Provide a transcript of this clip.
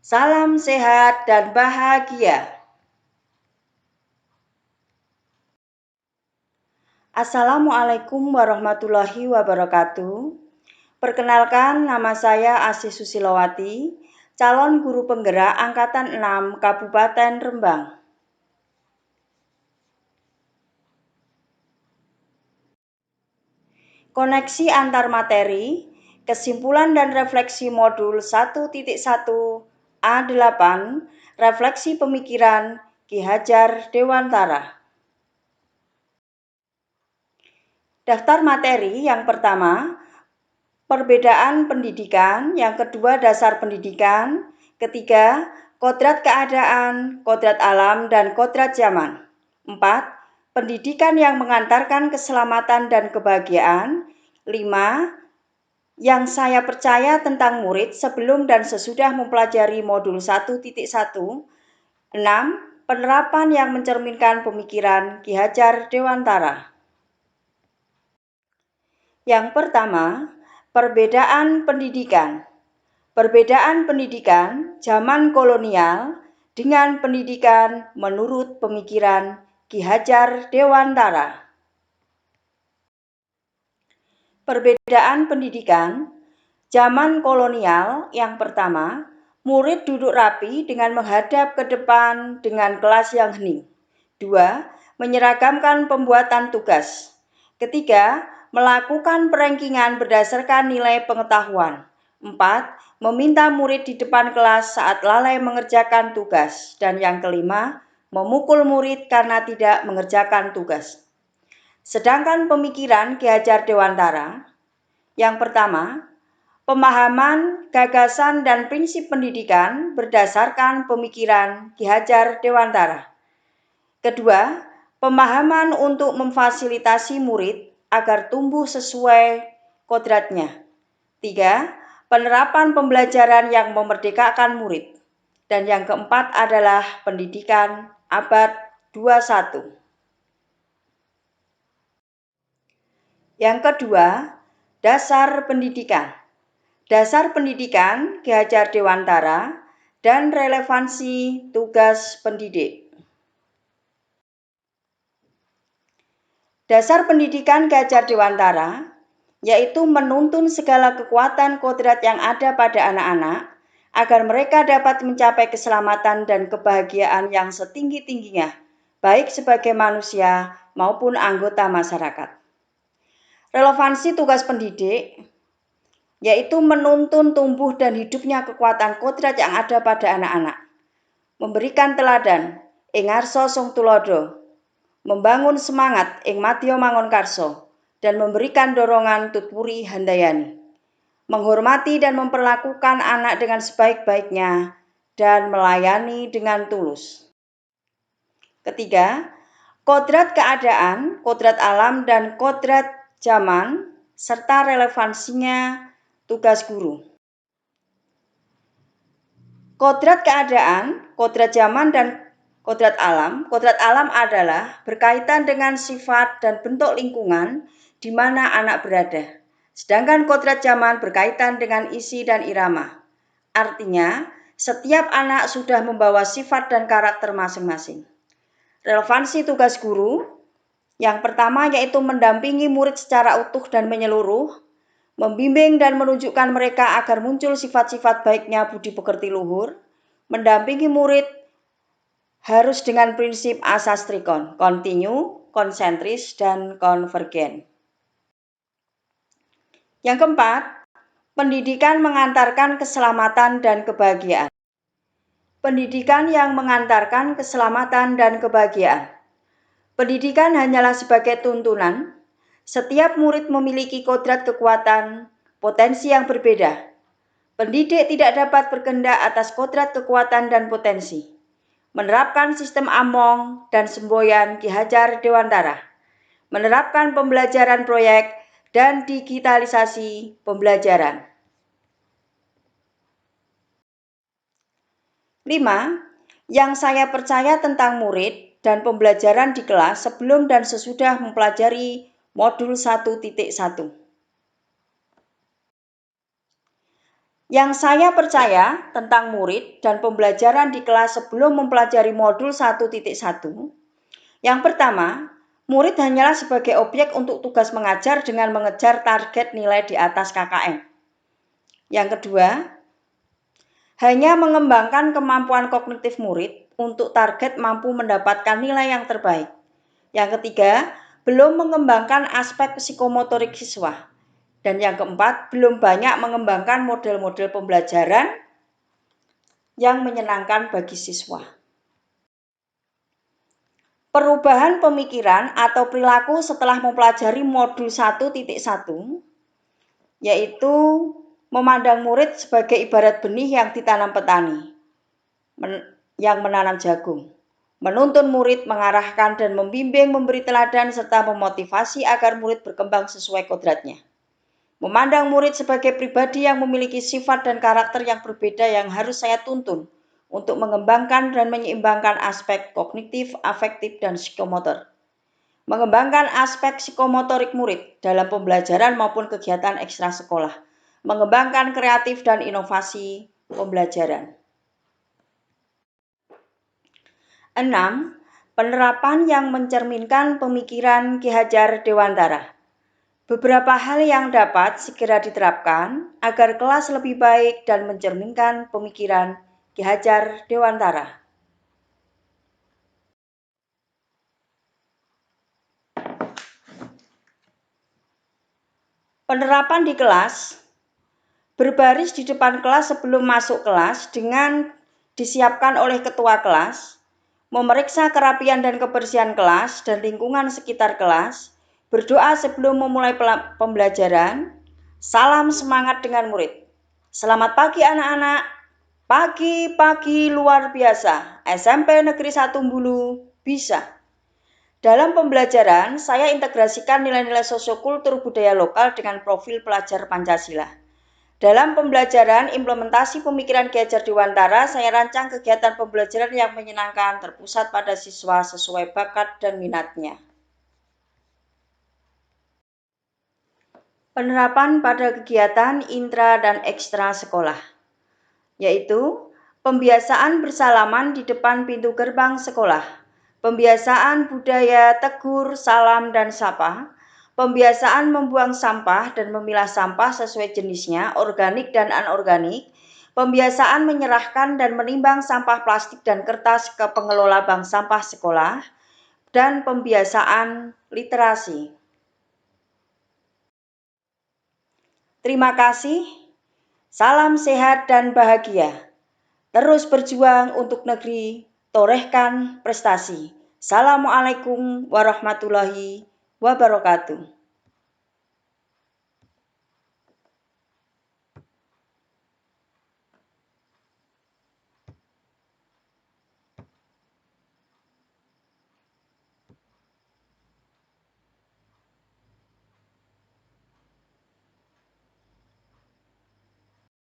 Salam sehat dan bahagia. Assalamualaikum warahmatullahi wabarakatuh. Perkenalkan, nama saya Asih Susilowati, calon guru penggerak Angkatan 6 Kabupaten Rembang. Koneksi antar materi, kesimpulan dan refleksi modul 1.1 A8, refleksi pemikiran Ki Hajar Dewantara. Daftar materi yang pertama, perbedaan pendidikan, yang kedua dasar pendidikan, ketiga kodrat keadaan, kodrat alam, dan kodrat zaman. 4. Pendidikan yang mengantarkan keselamatan dan kebahagiaan. 5. Yang saya percaya tentang murid sebelum dan sesudah mempelajari modul 1.1. 6. Penerapan yang mencerminkan pemikiran Ki Hajar Dewantara. Yang pertama, perbedaan pendidikan. Perbedaan pendidikan zaman kolonial dengan pendidikan menurut pemikiran Ki Hajar Dewantara. Perbedaan pendidikan zaman kolonial yang pertama, murid duduk rapi dengan menghadap ke depan dengan kelas yang hening. 2. Menyeragamkan pembuatan tugas. Ketiga, melakukan perankingan berdasarkan nilai pengetahuan. 4. Meminta murid di depan kelas saat lalai mengerjakan tugas. Dan yang kelima, memukul murid karena tidak mengerjakan tugas. Sedangkan pemikiran Ki Hajar Dewantara, yang pertama, pemahaman, gagasan, dan prinsip pendidikan berdasarkan pemikiran Ki Hajar Dewantara. Kedua, pemahaman untuk memfasilitasi murid agar tumbuh sesuai kodratnya. 3. Penerapan pembelajaran yang memerdekakan murid. Dan yang keempat adalah pendidikan abad 21. Yang kedua, dasar pendidikan. Dasar pendidikan Ki Hajar Dewantara dan relevansi tugas pendidik. Dasar pendidikan Ki Hajar Dewantara yaitu menuntun segala kekuatan kodrat yang ada pada anak-anak agar mereka dapat mencapai keselamatan dan kebahagiaan yang setinggi-tingginya, baik sebagai manusia maupun anggota masyarakat. Relevansi tugas pendidik yaitu menuntun tumbuh dan hidupnya kekuatan kodrat yang ada pada anak-anak, memberikan teladan ing ngarsa sung tulodo, membangun semangat ing madya mangun karso, dan memberikan dorongan tutpuri handayani, menghormati dan memperlakukan anak dengan sebaik-baiknya, dan melayani dengan tulus. Ketiga, kodrat keadaan, kodrat alam, dan kodrat zaman, serta relevansinya tugas guru. Kodrat keadaan, kodrat zaman, dan kodrat alam. Kodrat alam adalah berkaitan dengan sifat dan bentuk lingkungan di mana anak berada. Sedangkan kodrat zaman berkaitan dengan isi dan irama. Artinya, setiap anak sudah membawa sifat dan karakter masing-masing. Relevansi tugas guru yang pertama yaitu mendampingi murid secara utuh dan menyeluruh, membimbing dan menunjukkan mereka agar muncul sifat-sifat baiknya budi pekerti luhur, mendampingi murid harus dengan prinsip asas trikon, kontinu, konsentris, dan konvergen. Yang keempat, pendidikan mengantarkan keselamatan dan kebahagiaan. Pendidikan yang mengantarkan keselamatan dan kebahagiaan. Pendidikan hanyalah sebagai tuntunan. Setiap murid memiliki kodrat kekuatan, potensi yang berbeda. Pendidik tidak dapat berkehendak atas kodrat kekuatan dan potensi. Menerapkan sistem Among dan semboyan Ki Hajar Dewantara. Menerapkan pembelajaran proyek dan digitalisasi pembelajaran. 5. Yang saya percaya tentang murid dan pembelajaran di kelas sebelum dan sesudah mempelajari modul 1.1. Yang saya percaya tentang murid dan pembelajaran di kelas sebelum mempelajari modul 1.1. Yang pertama, murid hanyalah sebagai objek untuk tugas mengajar dengan mengejar target nilai di atas KKM. Yang kedua, hanya mengembangkan kemampuan kognitif murid untuk target mampu mendapatkan nilai yang terbaik. Yang ketiga, belum mengembangkan aspek psikomotorik siswa. Dan yang keempat, belum banyak mengembangkan model-model pembelajaran yang menyenangkan bagi siswa. Perubahan pemikiran atau perilaku setelah mempelajari modul 1.1, yaitu memandang murid sebagai ibarat benih yang ditanam petani, yang menanam jagung. Menuntun murid, mengarahkan dan membimbing, memberi teladan, serta memotivasi agar murid berkembang sesuai kodratnya. Memandang murid sebagai pribadi yang memiliki sifat dan karakter yang berbeda yang harus saya tuntun untuk mengembangkan dan menyeimbangkan aspek kognitif, afektif, dan psikomotor. Mengembangkan aspek psikomotorik murid dalam pembelajaran maupun kegiatan ekstra sekolah. Mengembangkan kreatif dan inovasi pembelajaran. 6. Penerapan yang mencerminkan pemikiran Ki Hajar Dewantara. Beberapa hal yang dapat segera diterapkan agar kelas lebih baik dan mencerminkan pemikiran Ki Hajar Dewantara. Penerapan di kelas. Berbaris di depan kelas sebelum masuk kelas dengan disiapkan oleh ketua kelas, memeriksa kerapian dan kebersihan kelas dan lingkungan sekitar kelas, berdoa sebelum memulai pembelajaran, salam semangat dengan murid. Selamat pagi anak-anak, pagi luar biasa, SMP Negeri 1 Bulu bisa. Dalam pembelajaran, saya integrasikan nilai-nilai sosiokultur budaya lokal dengan profil pelajar Pancasila. Dalam pembelajaran implementasi pemikiran Ki Hajar Dewantara, saya rancang kegiatan pembelajaran yang menyenangkan, terpusat pada siswa sesuai bakat dan minatnya. Penerapan pada kegiatan intra dan ekstra sekolah, yaitu pembiasaan bersalaman di depan pintu gerbang sekolah, pembiasaan budaya tegur, salam, dan sapa, pembiasaan membuang sampah dan memilah sampah sesuai jenisnya, organik dan anorganik, pembiasaan menyerahkan dan menimbang sampah plastik dan kertas ke pengelola bank sampah sekolah, dan pembiasaan literasi. Terima kasih, salam sehat dan bahagia. Terus berjuang untuk negeri, torehkan prestasi. Assalamualaikum warahmatullahi wabarakatuh.